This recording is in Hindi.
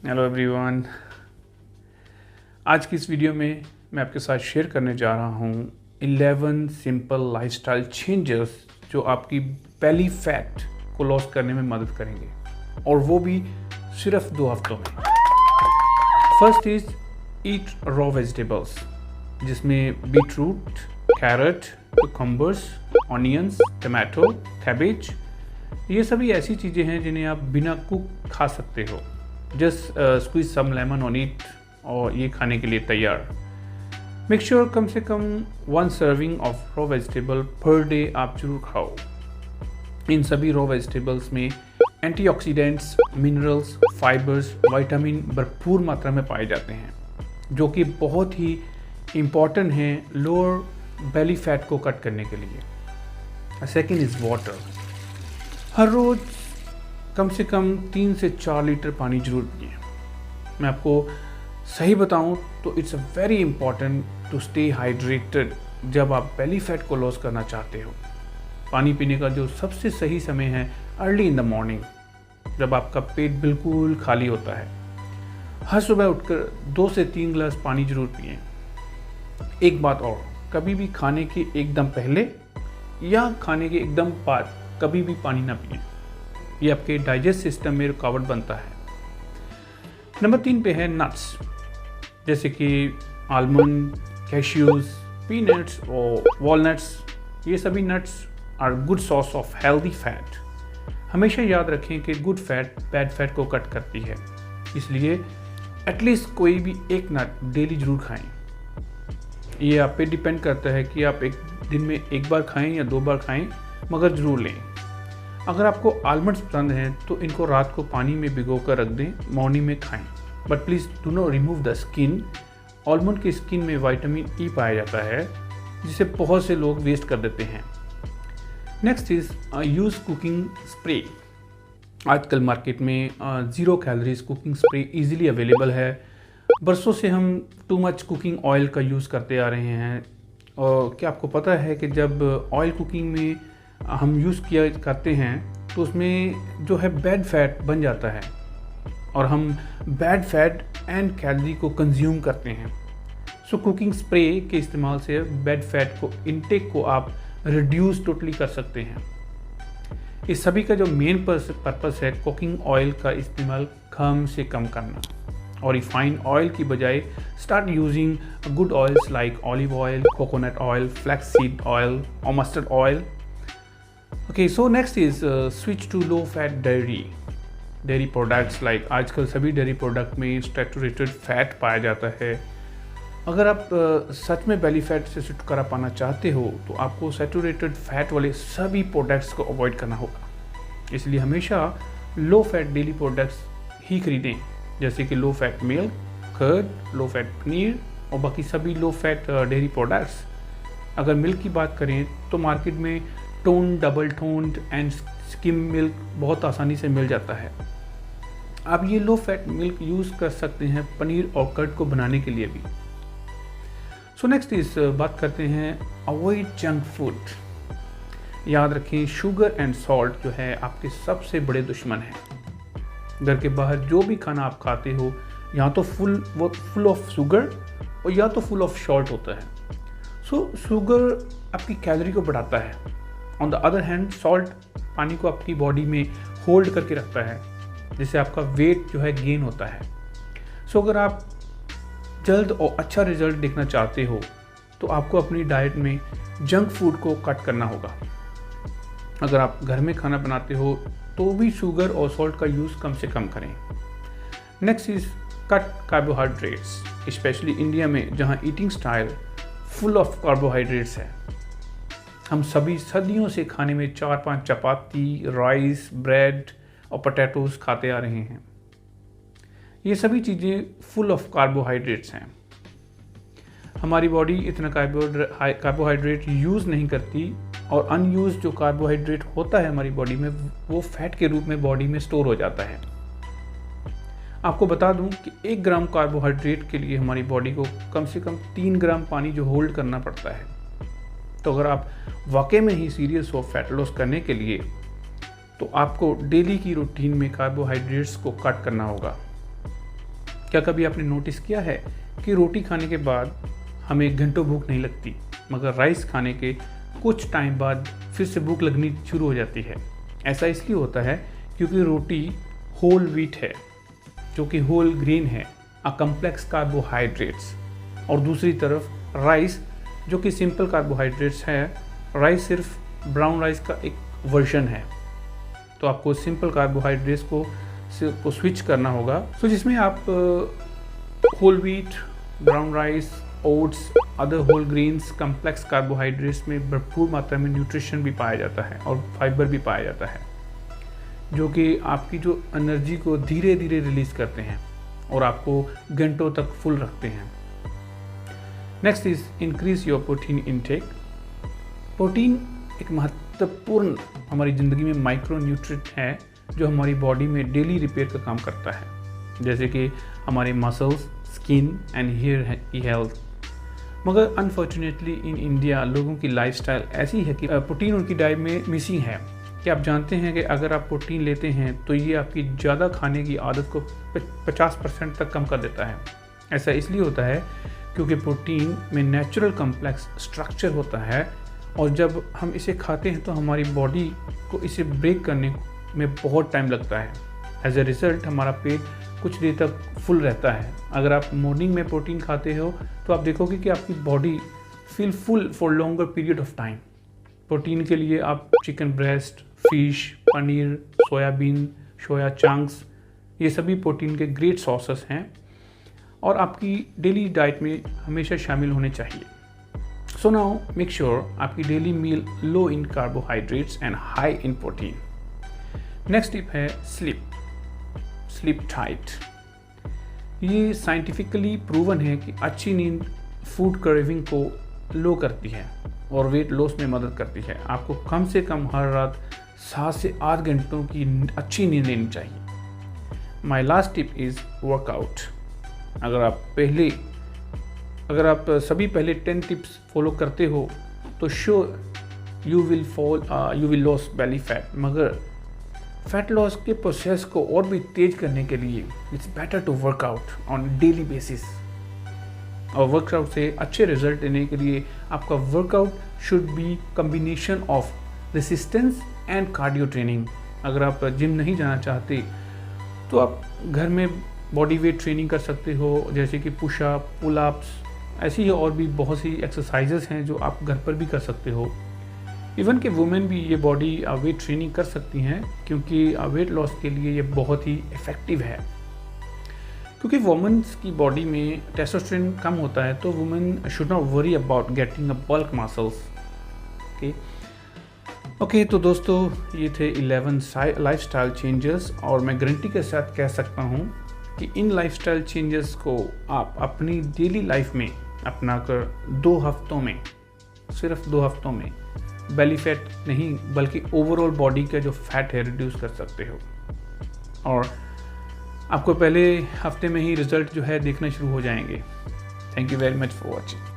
Hello everyone. आज की इस वीडियो में मैं आपके साथ शेयर करने जा रहा हूँ 11 सिंपल लाइफस्टाइल चेंजेस जो आपकी बेली फैट को लॉस करने में मदद करेंगे, और वो भी सिर्फ 2 हफ्तों में। First is eat raw vegetables, जिसमें beetroot, carrot, cucumbers, onions, tomato, cabbage, ये सभी ऐसी चीज़ें हैं जिन्हें आप बिना कुक खा सकते हो। Just squeeze some lemon on it और ये खाने के लिए तैयार। मेक श्योर कम से कम 1 serving of raw vegetable per day आप जरूर खाओ। इन सभी रॉ वेजिटेबल्स में एंटीऑक्सीडेंट्स, मिनरल्स, फाइबर्स, विटामिन भरपूर मात्रा में पाए जाते हैं, जो कि बहुत ही इम्पॉर्टेंट हैं लोअर बेली फैट को कट करने के लिए। Second is water. हर रोज़ कम से कम 3 से 4 लीटर पानी जरूर पिए। मैं आपको सही बताऊं तो it's a very important to stay hydrated जब आप बेली फैट को लॉस करना चाहते हो। पानी पीने का जो सबसे सही समय है अर्ली इन द मॉर्निंग, जब आपका पेट बिल्कुल खाली होता है। हर सुबह उठकर 2 से 3 गिलास पानी जरूर पिए। एक बात और, कभी भी खाने के एकदम पहले या खाने के एकदम बाद कभी भी पानी ना पिए। ये आपके डाइजेस्ट सिस्टम में रुकावट बनता है। नंबर 3 पे है नट्स, जैसे कि आलमंड, कैश्यूज, पीनट्स और वॉलनट्स। ये सभी nuts are good source of healthy fat. हमेशा याद रखें कि गुड फैट बैड फैट को कट करती है, इसलिए एटलीस्ट कोई भी एक नट डेली जरूर खाएं। ये आप पे डिपेंड करता है कि आप एक दिन में 1 बार खाएं या 2 बार खाएं, मगर ज़रूर लें। अगर आपको आलमंड्स पसंद हैं तो इनको रात को पानी में भिगो कर रख दें, मॉर्निंग में खाएं, but please do not remove the skin. Almond की स्किन में विटामिन ई पाया जाता है, जिसे बहुत से लोग वेस्ट कर देते हैं। Next is use cooking spray. आजकल मार्केट में 0 calories cooking spray easily available है। बरसों से हम टू मच कुकिंग ऑयल का यूज़ करते आ रहे हैं, और क्या आपको पता है कि जब ऑयल कुकिंग में हम यूज़ किया करते हैं तो उसमें जो है बैड फैट बन जाता है, और हम बैड फैट एंड कैलोरी को कंज्यूम करते हैं। सो कुकिंग स्प्रे के इस्तेमाल से बैड फैट को इंटेक को आप रिड्यूस टोटली कर सकते हैं। इस सभी का जो मेन पर्पस है कुकिंग ऑयल का इस्तेमाल कम से कम करना, और रिफाइंड ऑयल की बजाय start using good oils like olive oil, coconut oil, flax seed oil और mustard oil. Okay, so next is switch to low fat dairy products. Like आजकल सभी डेयरी प्रोडक्ट में सैचुरेटेड फैट पाया जाता है। अगर आप सच में बेली फैट से छुटकारा पाना चाहते हो तो आपको सैचुरेटेड फैट वाले सभी प्रोडक्ट्स को अवॉइड करना होगा। इसलिए हमेशा लो फैट डेयरी प्रोडक्ट्स ही खरीदें, जैसे कि low fat milk, curd, low fat paneer और बाकी सभी लो फैट डेयरी प्रोडक्ट्स। अगर मिल्क की बात करें तो मार्केट में tone, double toned and skim milk बहुत आसानी से मिल जाता है। आप ये लो फैट मिल्क यूज़ कर सकते हैं पनीर और कर्ड को बनाने के लिए भी। सो नेक्स्ट इस बात करते हैं अवॉइड जंक फूड। याद रखें, शुगर एंड सॉल्ट जो है आपके सबसे बड़े दुश्मन हैं। घर के बाहर जो भी खाना आप खाते हो या तो फुल ऑफ शुगर और या तो फुल ऑफ सॉल्ट होता है। सो शुगर आपकी कैलोरी को बढ़ाता है। On the other hand salt पानी को आपकी बॉडी में होल्ड करके रखता है, जिससे आपका वेट जो है गेन होता है। सो अगर आप जल्द और अच्छा रिजल्ट देखना चाहते हो तो आपको अपनी डाइट में जंक फूड को कट करना होगा। अगर आप घर में खाना बनाते हो तो भी शुगर और सॉल्ट का यूज़ कम से कम करें। Next is cut carbohydrates, specially India में जहाँ eating style full of carbohydrates है। हम सभी सदियों से खाने में 4-5 चपाती, राइस, ब्रेड और पोटैटोज खाते आ रहे हैं। ये सभी चीज़ें फुल ऑफ कार्बोहाइड्रेट्स हैं। हमारी बॉडी इतना कार्बोहाइड्रेट यूज़ नहीं करती, और अनयूज जो कार्बोहाइड्रेट होता है हमारी बॉडी में वो फैट के रूप में बॉडी में स्टोर हो जाता है। आपको बता दूं कि 1 ग्राम कार्बोहाइड्रेट के लिए हमारी बॉडी को कम से कम 3 ग्राम पानी जो होल्ड करना पड़ता है। तो अगर आप वाकई में ही सीरियस हो फैट लॉस करने के लिए तो आपको डेली की रूटीन में कार्बोहाइड्रेट्स को कट करना होगा। क्या कभी आपने नोटिस किया है कि रोटी खाने के बाद हमें घंटों भूख नहीं लगती, मगर राइस खाने के कुछ टाइम बाद फिर से भूख लगनी शुरू हो जाती है? ऐसा इसलिए होता है क्योंकि रोटी होल व्हीट है, जो कि होल ग्रेन है, अ कम्प्लेक्स कार्बोहाइड्रेट्स, और दूसरी तरफ राइस जो कि सिंपल कार्बोहाइड्रेट्स है। राइस सिर्फ ब्राउन राइस का एक वर्जन है। तो आपको सिंपल कार्बोहाइड्रेट्स को स्विच करना होगा, तो जिसमें आप whole wheat, brown rice, oats, other whole grains, complex carbohydrates में भरपूर मात्रा में न्यूट्रिशन भी पाया जाता है और फाइबर भी पाया जाता है, जो कि आपकी जो एनर्जी को धीरे धीरे रिलीज करते हैं और आपको घंटों तक फुल रखते हैं। Next is increase your protein intake. Protein एक महत्वपूर्ण हमारी ज़िंदगी में माइक्रो न्यूट्रिएंट है जो हमारी बॉडी में डेली रिपेयर का काम करता है, जैसे कि हमारे मसल्स, स्किन एंड हेयर की हेल्थ। मगर अनफॉर्चुनेटली इन इंडिया लोगों की लाइफस्टाइल ऐसी है कि प्रोटीन उनकी डाइट में मिसिंग है। कि आप जानते हैं कि अगर आप प्रोटीन लेते हैं तो ये आपकी ज़्यादा खाने की आदत को 50% तक कम कर देता है। ऐसा इसलिए होता है क्योंकि प्रोटीन में नेचुरल कम्प्लेक्स स्ट्रक्चर होता है, और जब हम इसे खाते हैं तो हमारी बॉडी को इसे ब्रेक करने में बहुत टाइम लगता है। एज ए रिज़ल्ट हमारा पेट कुछ देर तक फुल रहता है। अगर आप मॉर्निंग में प्रोटीन खाते हो तो आप देखोगे कि आपकी body feel full for longer period of time. Protein के लिए आप chicken breast, fish, paneer, soybean, soya chunks, ये सभी प्रोटीन के ग्रेट सोर्सेस हैं और आपकी डेली डाइट में हमेशा शामिल होने चाहिए। सो नाउ मेक श्योर आपकी daily meal low in carbohydrates and high in protein. Next tip है स्लीप टाइट। ये साइंटिफिकली प्रूवन है कि अच्छी नींद फूड क्रेविंग को लो करती है और वेट लॉस में मदद करती है। आपको कम से कम हर रात 7 से 8 घंटों की अच्छी नींद लेनी चाहिए। My last tip is workout. अगर आप सभी पहले 10 टिप्स फॉलो करते हो तो sure you will loss belly fat. मगर फैट लॉस के प्रोसेस को और भी तेज करने के लिए it's better to workout on daily basis. और वर्कआउट से अच्छे रिजल्ट देने के लिए आपका workout should be combination of resistance and cardio training. अगर आप जिम नहीं जाना चाहते तो आप घर में बॉडी वेट ट्रेनिंग कर सकते हो, जैसे कि पुशअप, पुलअप्स, ऐसी ही और भी बहुत सी एक्सरसाइजेस हैं जो आप घर पर भी कर सकते हो। इवन कि वुमेन भी ये बॉडी वेट ट्रेनिंग कर सकती हैं, क्योंकि वेट लॉस के लिए ये बहुत ही इफ़ेक्टिव है। क्योंकि वुमेन्स की बॉडी में टेस्टोस्टेरोन कम होता है, तो women should not worry about getting a bulk muscles. Okay, तो दोस्तों ये थे 11 लाइफस्टाइल चेंजेस, और मैं गारंटी के साथ कह सकता हूँ कि इन लाइफस्टाइल चेंजेस को आप अपनी डेली लाइफ में अपना कर 2 हफ्तों में, सिर्फ 2 हफ्तों में बेली फैट नहीं बल्कि ओवरऑल बॉडी का जो फैट है रिड्यूस कर सकते हो, और आपको पहले हफ्ते में ही रिजल्ट जो है देखना शुरू हो जाएंगे। Thank you very much for watching.